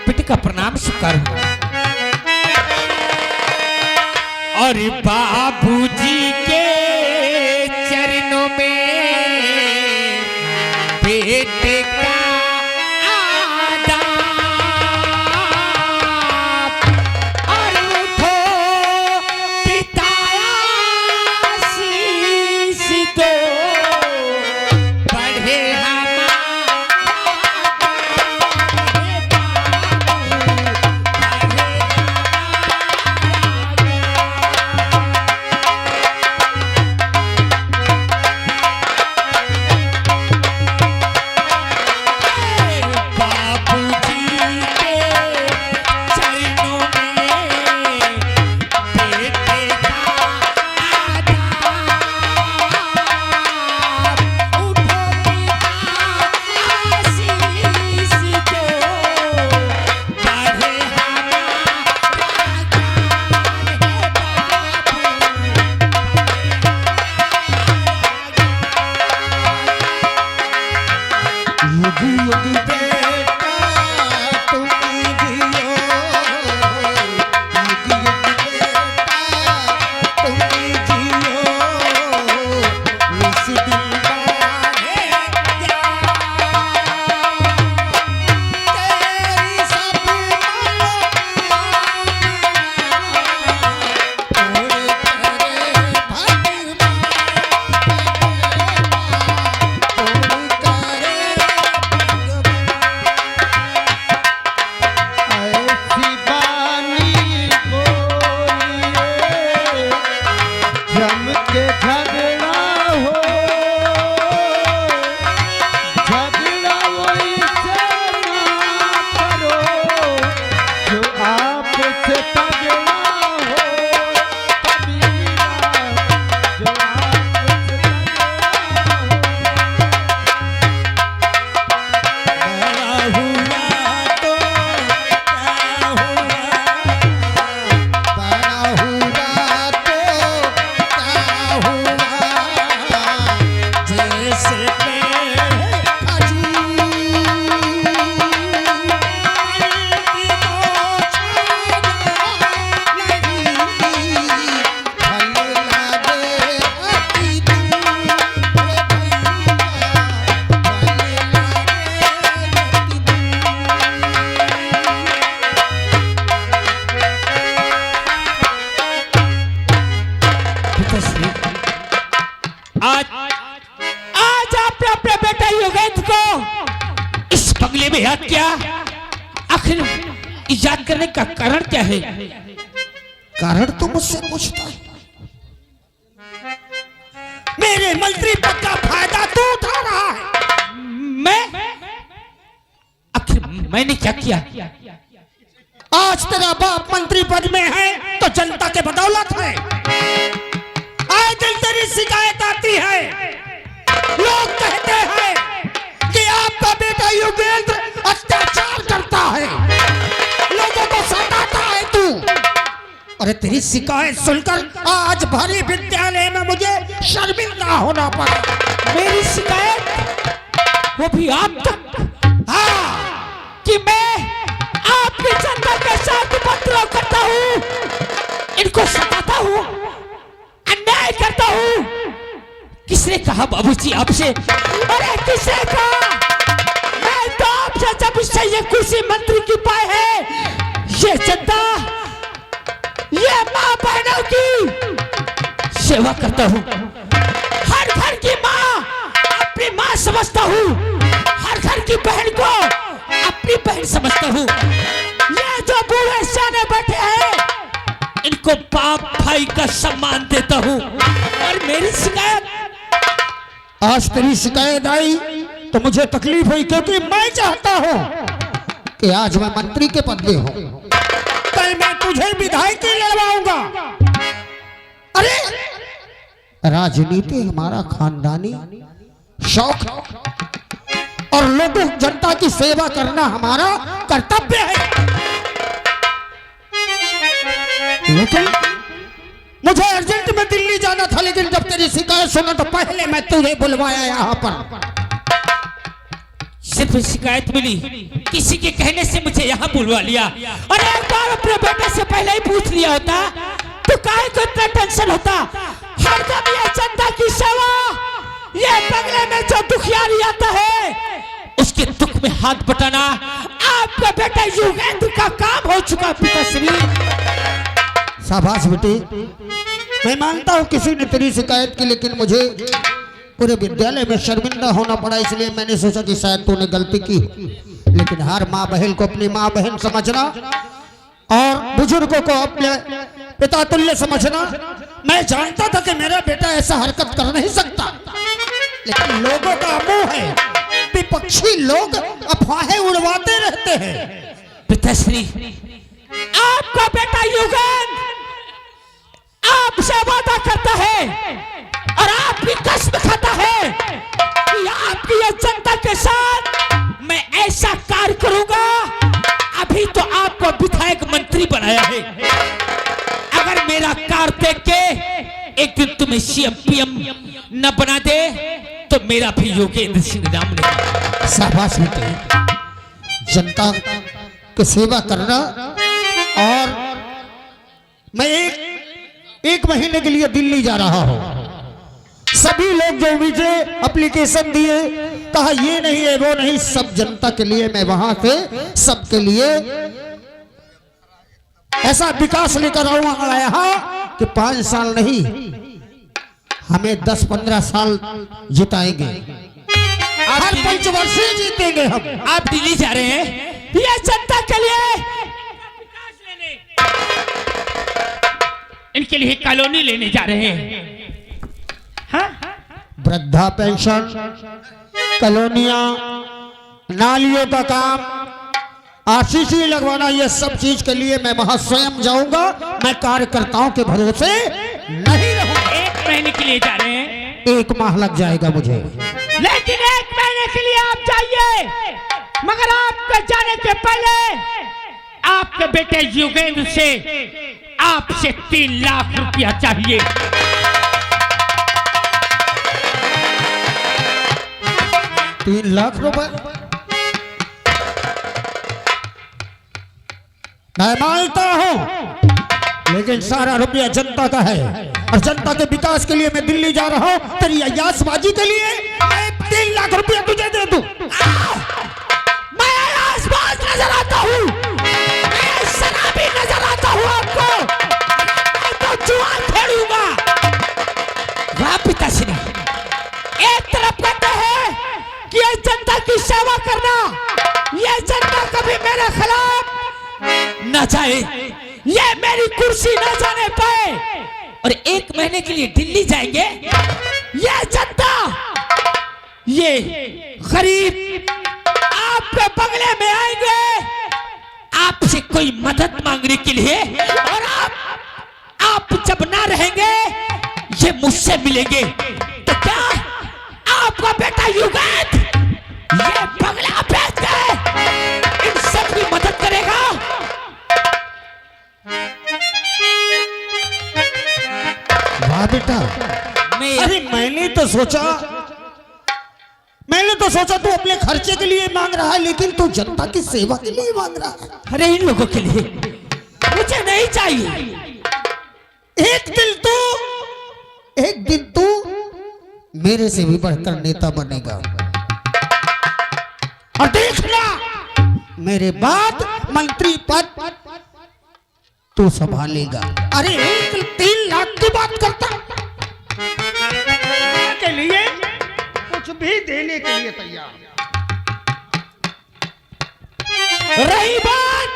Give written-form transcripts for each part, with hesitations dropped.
बेटे का प्रणाम स्वीकार हो। और बाबूजी के चरणों में बेटे का याद क्या आखिर इजाद करने का कारण क्या है? कारण तो मुझसे पूछता है। मेरे मंत्री पद का फायदा तू उठा रहा है। मैं आखिर मैंने क्या किया? आज तेरा बाप मंत्री पद में है तो जनता के बदौलत है। आए दिन तेरी शिकायत आती है, लोग कहते हैं कि आपका बेटा युगेंद्र अत्याचार करता है, लोगों को सताता है तू। अरे तेरी शिकायत सुनकर आज भरी विद्यालय में मुझे शर्मिंदा होना पड़ा। मेरी शिकायत वो भी आप तक? हाँ, कि मैं आपकी जनता के साथ उपद्रव करता हूँ, इनको सताता हूँ, अन्याय करता हूँ। किसने कहा बाबूजी आपसे? अरे किसने कहा? मैं तो आपसे जब से ये कुर्सी मंत्री की पाई है, ये जनता, ये माँ बहनों की सेवा करता हूँ। हर घर की माँ अपनी माँ समझता हूँ, हर घर की बहन को अपनी बहन समझता हूँ। ये जो बूढ़े सियाने बैठे हैं, इनको बाप भाई का सम्मान देता हूँ। और मेरी शिकायत, आज तेरी शिकायत आई तो मुझे तकलीफ हुई, क्योंकि मैं चाहता हूँ कि आज मैं मंत्री के पद में हूँ, कल मैं तुझे विधायकी लड़वाऊंगा। अरे राजनीति हमारा खानदानी शौक और लोगों जनता की सेवा करना हमारा कर्तव्य है। लेकिन मुझे अर्जेंट में दिल्ली जाना था, लेकिन जब तेरी शिकायत सुना तो पहले मैं तुझे बुलवाया यहाँ पर। सिर्फ पे शिकायत मिली, किसी के कहने से मुझे यहाँ बुलवा लिया। और एक बार अपने बेटे से पहले ही पूछ लिया होता तो काहे को इतना टेंशन होता। हरदम ये जनता की सेवा, ये बंगले में जो दुखियारी आता है उसके दुख में हाथ बटाना आपका बेटा युगेंद्र का काम हो चुका। पिताश्री शाबाश बेटी, मैं मानता हूँ किसी ने तेरी शिकायत की, लेकिन मुझे पूरे विद्यालय में शर्मिंदा होना पड़ा, इसलिए मैंने सोचा कि शायद तूने गलती की। लेकिन हर माँ बहन को अपनी माँ बहन समझना और बुजुर्गों को अपने पिता तुल्य समझना। मैं जानता था कि मेरा बेटा ऐसा हरकत कर नहीं सकता, लेकिन लोगों का मुंह है, विपक्षी लोग अफवाहें उड़वाते रहते हैं। पिताश्री आपका बेटा युगेंद्र आपसे वादा करता है और आपकी कसम खाता है कि आपकी ये जनता के साथ मैं ऐसा कार्य करूंगा। अभी तो आपको विधायक मंत्री बनाया है, अगर मेरा कार्य देख के एक दिन तुम्हें सीएम पीएम न बना दे तो मेरा भी योगेंद्र सिंह नाम नहीं। शाबाश बेटे, जनता की सेवा करना। और मैं एक महीने के लिए दिल्ली जा रहा हूं। सभी लोग जो मुझे एप्लीकेशन दिए, कहा ये नहीं है वो नहीं, सब जनता के लिए मैं वहां से सबके लिए ऐसा विकास लेकर आऊंगा यहाँ कि 5 साल नहीं, हमें 10-15 साल जिताएंगे, हर पंचवर्षीय जीतेंगे हम। आप दिल्ली जा रहे हैं ये जनता के लिए, इनके लिए कॉलोनी लेने जा रहे हैं। हाँ? वृद्धा पेंशन, कॉलोनियां, नालियों का काम, आरसीसी लगवाना, ये सब चीज के लिए मैं वहां स्वयं जाऊंगा। मैं कार्यकर्ताओं के भरोसे नहीं रहूंगा। 1 महीने के लिए जा रहे हैं? 1 माह लग जाएगा मुझे। लेकिन 1 महीने के लिए आप जाइए, मगर आपके जाने के पहले आपके बेटे युगेंद्र से आपसे 3 लाख रुपया चाहिए। 3 लाख रुपए मैं मानता हूं, लेकिन सारा रुपया जनता का है और जनता के विकास के लिए मैं दिल्ली जा रहा हूं। तेरी अयासबाजी के लिए मैं 3 लाख रुपया तुझे दे दूं। मैं अयासबाज नजर आता हूं, मैं शराबी नजर आता हूं आपको, मैं तो जुआ खेलूंगा। वाह पिताश्री, एक तरफ कहते हैं कि ये जनता की सेवा करना, ये जनता कभी मेरे खिलाफ न जाए, ये मेरी कुर्सी न जाने पाए, और 1 महीने के लिए दिल्ली जाएंगे। ये जनता, ये गरीब आपके बंगले में आएंगे आपसे कोई मदद मांगने के लिए, और आप जब ना रहेंगे ये मुझसे मिलेंगे। तो क्या आपका बेटा युगेंद्र ये बंगला बेच के इन सब की मदद करेगा? वाह बेटा, अरे मैंने तो सोचा तू अपने खर्चे के लिए मांग रहा है, लेकिन तू जनता की सेवा के लिए मांग रहा है। अरे इन लोगों के लिए मुझे नहीं चाहिए। एक दिन तू मेरे से भी बढ़कर नेता बनेगा, और देखना मेरे बाद मंत्री पद तू संभालेगा। अरे 3 लाख की बात करता के लिए कुछ भी देने के लिए तैयार। रही बात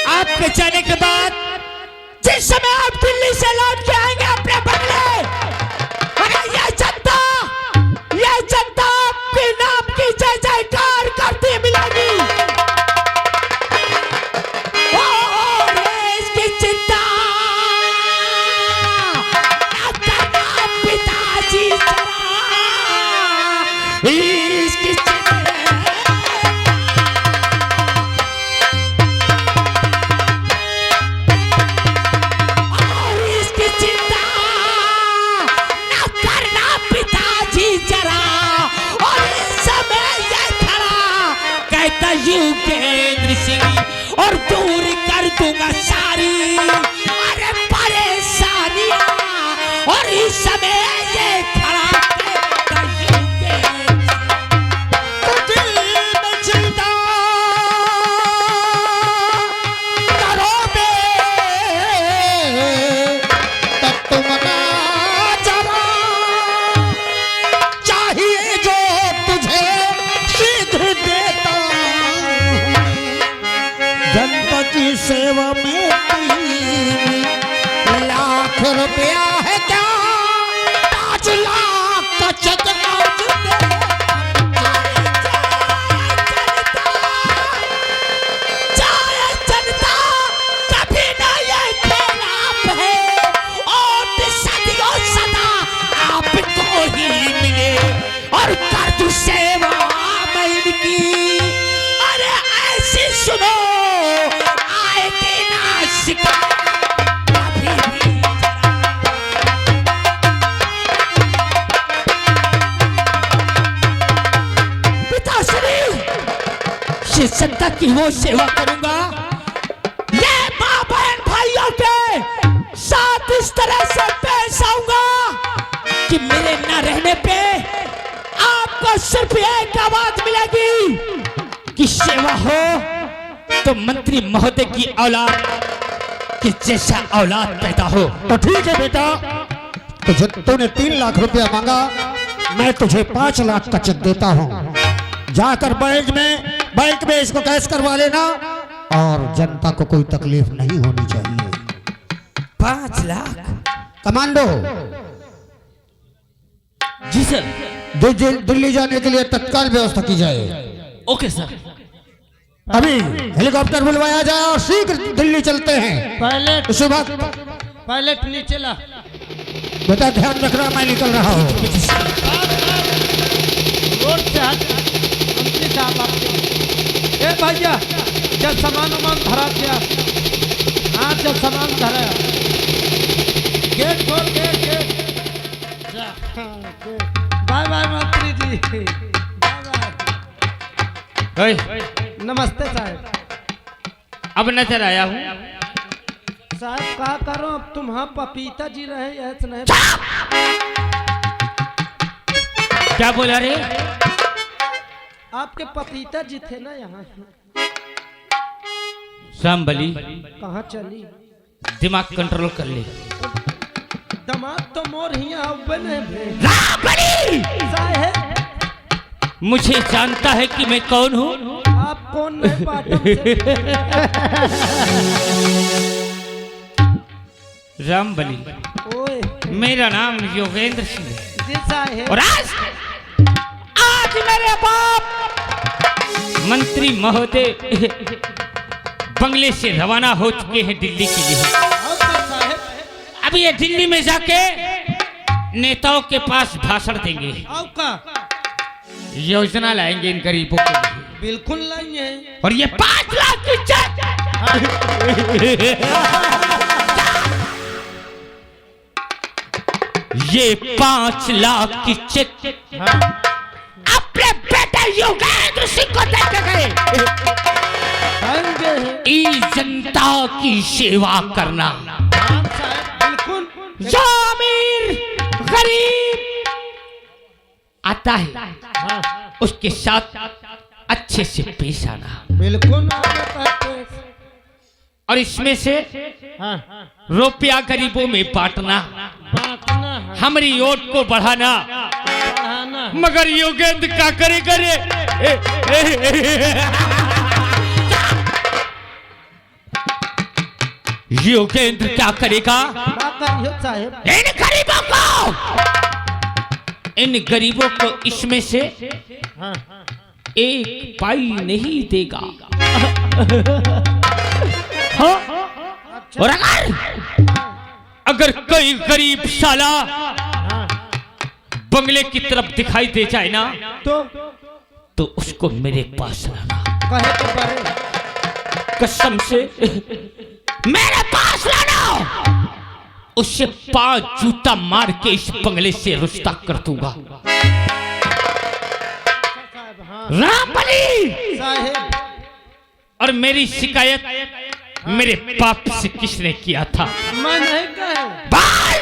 आपके जाने के बाद, जिस समय आप दिल्ली से लौट के आएंगे अपने बंगले, अरे ये जनता आपके नाम की जय जयकार करती मिलेगी। और इसकी चिंता न करना पिताजी, इसकी चिंता युगेंद्र सिंह और दूर कर दूंगा सारी अरे परेशानियां और इस समय ये खड़ा रहेगा युगेंद्र तो दिल में चिंता करो बे, तब तुम ना जरा, चाहिए जो तुझे शीघ्र देता हूं। जनता की सेवा में 3 लाख रुपया है क्या, 5 लाख का चेक आज दे। जय जनता कभी ना ये खेल आप है और सदियों सदा आपको ही मिले और कर दूं सेवा मैं इनकी अरे ऐसी सुनो आएगी ना शिकायत कभी भी पिताश्री श्री जनता की वो सेवा करूंगा ये मां बहन भाइयों के साथ इस तरह से पेश आऊंगा कि मेरे न रहने पे आपको सिर्फ एक आवाज मिलेगी कि सेवा हो तो मंत्री महोदय की औलाद कि जैसा औलाद पैदा हो। तो ठीक है बेटा, तुझे तूने 3 लाख रुपया मांगा, मैं तुझे 5 लाख का चेक देता हूँ। जाकर बैंक में इसको कैश करवा लेना और जनता को कोई तकलीफ नहीं होनी चाहिए। 5 लाख कमांडो जी सर। दिल्ली जाने के लिए तत्काल व्यवस्था की जाए। Okay sir. अभी हेलीकॉप्टर बुलवाया जाए और शीघ्र दिल्ली चलते हैं। पायलट उसी वक्त पायलट नीचे ला। बेटा ध्यान रखना, मैं निकल रहा हूँ। रोड से हट मंत्री साहब आपके। ए भैया जब सामान भरा क्या, हाँ जब सामान भरा गेट खोल गेट। बाय बाय मंत्री जी, बाय बाय। नमस्ते साहब। अब नजर आया हूँ साहब का करो, अब तुम्हारा पपीता जी रहे ऐसे नहीं। क्या बोला रे? आपके पपीता जी थे ना यहाँ। शामबली कहाँ चली? दिमाग कंट्रोल कर ले। दमाद तो मोर हिया अव्वल है रामबली! साहब मुझे जानता है कि मैं कौन हूँ। आप कौन नहीं बाटम से। रामबली ओए मेरा नाम योगेंद्र सिंह है जी साहब। और आज मेरे बाप मंत्री महोदय बंगले से रवाना हो चुके हैं दिल्ली के लिए। और साहब अब ये दिल्ली में जाके नेताओं के पास भाषण देंगे, आओ का योजना लाएंगे इन गरीबों के लिए। बिल्कुल नहीं है। और ये 5 लाख की चेक ये 5 लाख की चेक अपने बेटे योगेंद्र सिंह को देके गए। ई जनता की सेवा करना, साहब बिल्कुल। जो अमीर गरीब आता है उसके साथ अच्छे से पेश आना बिल्कुल। और इसमें से रुपया गरीबों में बांटना, हमारी वोट को बढ़ाना। मगर योगेंद्र क्या करेगा रे? योगेंद्र क्या करेगा? इन गरीबों को इसमें से 1 पाई नहीं देगा। हाँ? और अगर कोई गरीब साला बंगले की तरफ दिखाई दे जाए ना तो उसको मेरे पास लाना। कहे तो बड़े कसम से मेरे पास लाना। उससे 5 जूता मार के इस बंगले से रुस्ता कर दूंगा। हाँ रामबली साहेब और मेरी शिकायत मेरे बाप से किसने किया था? मैं नहीं कहे। भाई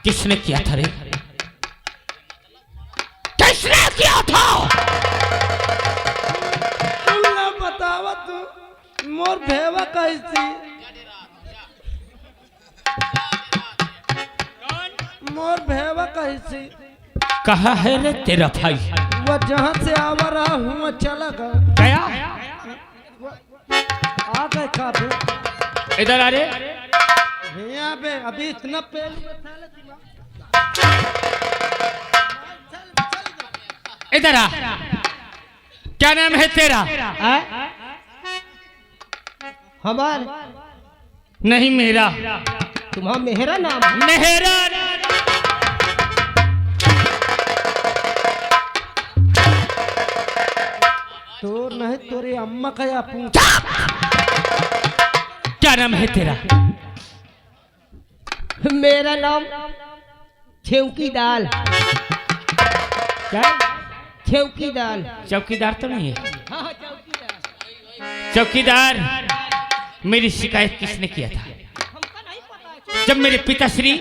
किसने किया था रे? किसने किया था? तुम ना बतावा तू मोर भेवा कैसी मोर भेवा कैसी कहा है रे तेरा भाई? वो जहाँ से आवा रहा हूँ वो चला गया। गया? आ गए काबे इधर आ रे। यहाँ पे अभी इतना पेल इधर आ। क्या नाम है तेरा? हमार नहीं मेरा। तुम्हारा मेहरा नाम है? मेहरा। तो नहीं तोरी अम्मा का या पूछ। क्या नाम है तेरा? मेरा नाम छेवकी दाल। क्या? छेवकी दाल। चौकीदार तो नहीं है? चौकीदार, मेरी शिकायत किसने किया था? जब मेरे पिताश्री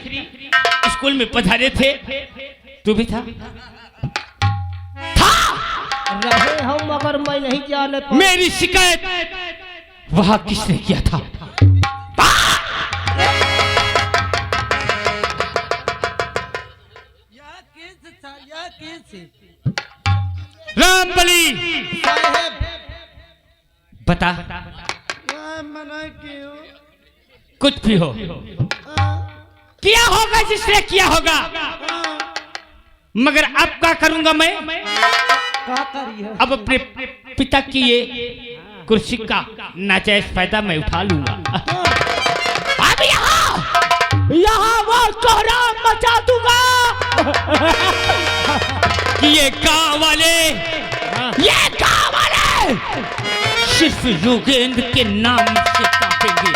स्कूल में पधारे थे तू भी था? रहे हम मगर मैं नहीं जाने पा। मेरी शिकायत वहां किसने किया था? रामबली साहेब बता। मना क्यों? कुछ भी हो, किया होगा जिसने किया होगा, मगर अब क्या करूंगा मैं? क्या करिए? अब अपने पिता की ये कुर्सी का नाजायज फायदा मैं उठा लूंगा। अब यहाँ वो कोहराम मचा दूंगा कि ये गांव वाले सिर्फ योगेंद्र के नाम से कांपेंगे।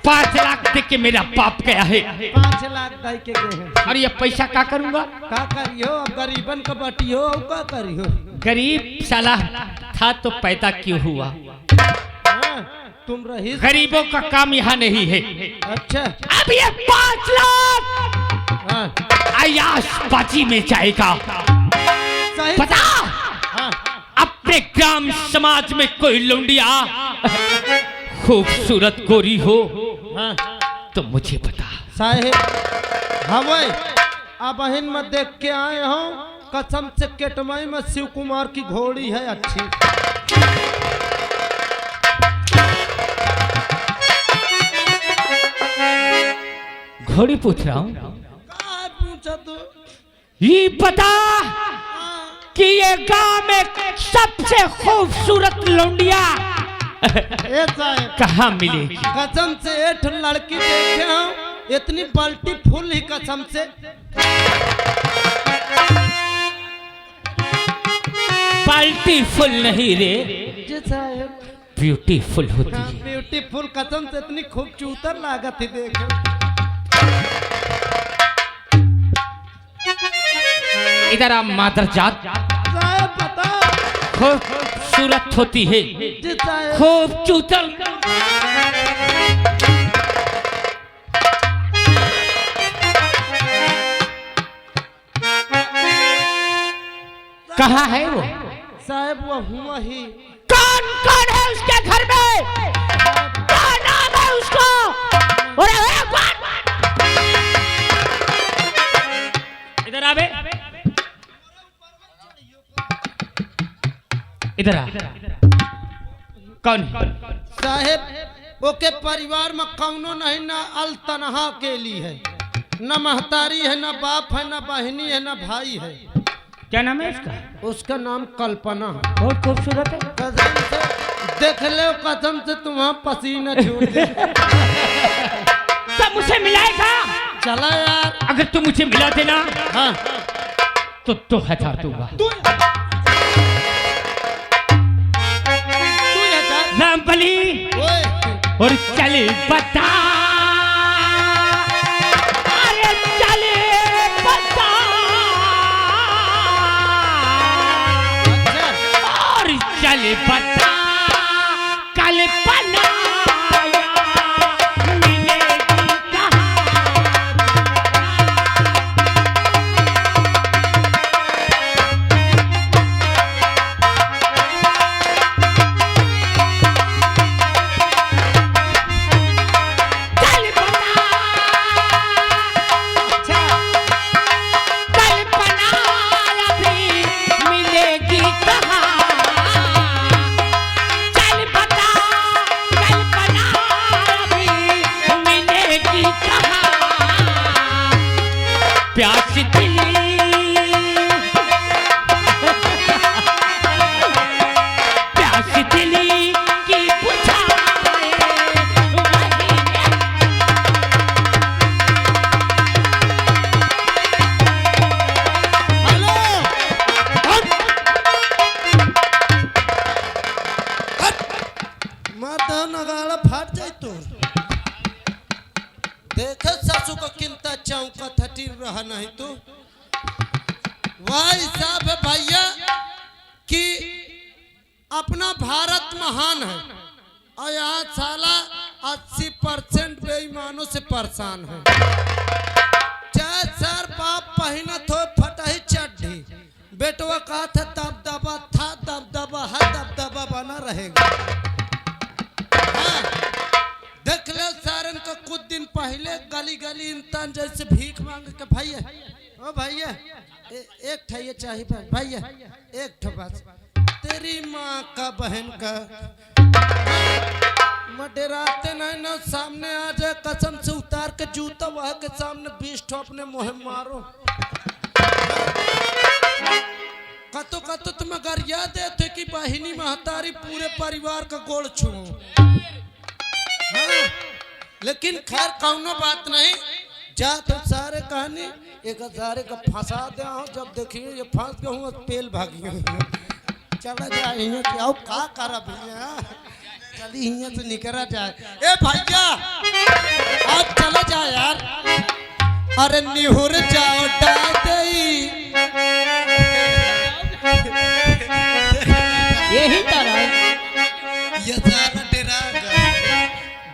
5 लाख दे के मेरा बाप गया है। 5 लाख दे के गए हैं। और ये पैसा क्या करूंगा? क्या करियो? अब गरीबन का बटियो क्या करियो? गरीब साला था तो पैदा क्यों हुआ? तुम रही गरीबों का काम यहाँ नहीं है। अच्छा अब ये 5 लाख अयाशबाजी में जाएगा। सही पता अपने ग्राम समाज में कोई लौंडिया खूबसूरत गोरी हो तो मुझे बता। साहेब हवाई अब बहन में देख के आए हो, कसम से केटमई में शिव कुमार की घोड़ी है अच्छी। घोड़ी पूछ रहा हूँ? पूछा तो ये पता कि ये गांव में सबसे खूबसूरत लौंडिया कहाँ मिलेगी? कसम से 8 लड़की देखे हो, इतनी बाल्टी फुल ही कसम से। बाल्टी फुल नहीं रे, साहेब ब्यूटीफुल होती है। ब्यूटीफुल कसम से इतनी खूबसूरत लागत ही देखे। इधर आ मादरजात, साहेब बता। खूबसूरत होती है, जी साहेब। खूबसूरत। कहाँ है वो? साहेब वो हुआ ही। कौन कौन है उसके घर में? क्या नाम है उसका? और इधर आ बे, इधर आ। कौन है? साहेब ओके परिवार में कौनो नहीं, ना अलतनहा के लिए है, न महतारी है, न बाप है, न बहनी है, न भाई है। क्या नाम है उसका? उसका नाम कल्पना। बहुत खूबसूरत है। कसम से देख ले, कसम से तुम्हारा पसीना छूट गया। तो मुझे मिलाएगा? चला यार। अगर तू मुझे मिला देना हाँ तो 2000 दूंगा। रामबली चल बता, अरे चल बता, और चल बता कल्पना प्यास दिली, प्यास दिली की बुझाए हेलो मर्द नगाड़ा फाट जाए तो देख सासू को किंता चौका थटी रहा नहीं तो वह हिसाब है भैया कि अपना भारत महान है और यहाँ साला 80% बेईमानों से परेशान है। चाहे सर बाप पहनत हो फटही चड्ढी, बेटवा कहा था दबदबा था, दबदबा है, दबदबा बना रहेगा। हाँ, देख ले सारन को कुछ दिन पहले गली गली इंसान जैसे भीख मांग के भैया ओ भैया एक ठैया चाहिए भैया एक ठो बस तेरी माँ का बहन का मडराते नहीं ना सामने आ जाए कसम से उतार के जूता वह के सामने 20 ठो अपने मुँह मारो कतो कतो तुम अगर याद देते कि बहिनी महतारी पूरे परिवार का गोड़ छू। हाँ, लेकिन खैर कौनो बात नहीं जा तो सारे कहानी एक सारे का फंसा दे जब देखिए ये फंस गया हूँ पेल भागी चला जाए क्या का करा भैया चली यहाँ से निकला जाए ए भैया आज चला जाए यार अरे निहुर जाओ डाई यही तरह ये सारा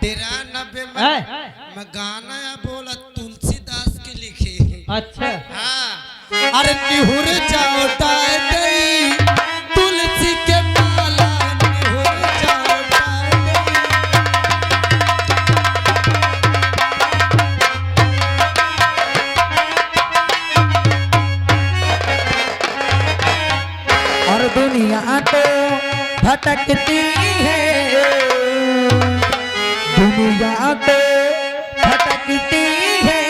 डेरा 90 में गाना या बोला तुलसीदास के लिखे। अच्छा हाँ अरे निहुर जाओ डाय दई तुलसी के माला निहुर जाओ डाय और दुनिया तो भटकती है, दुनिया तो भटकती है,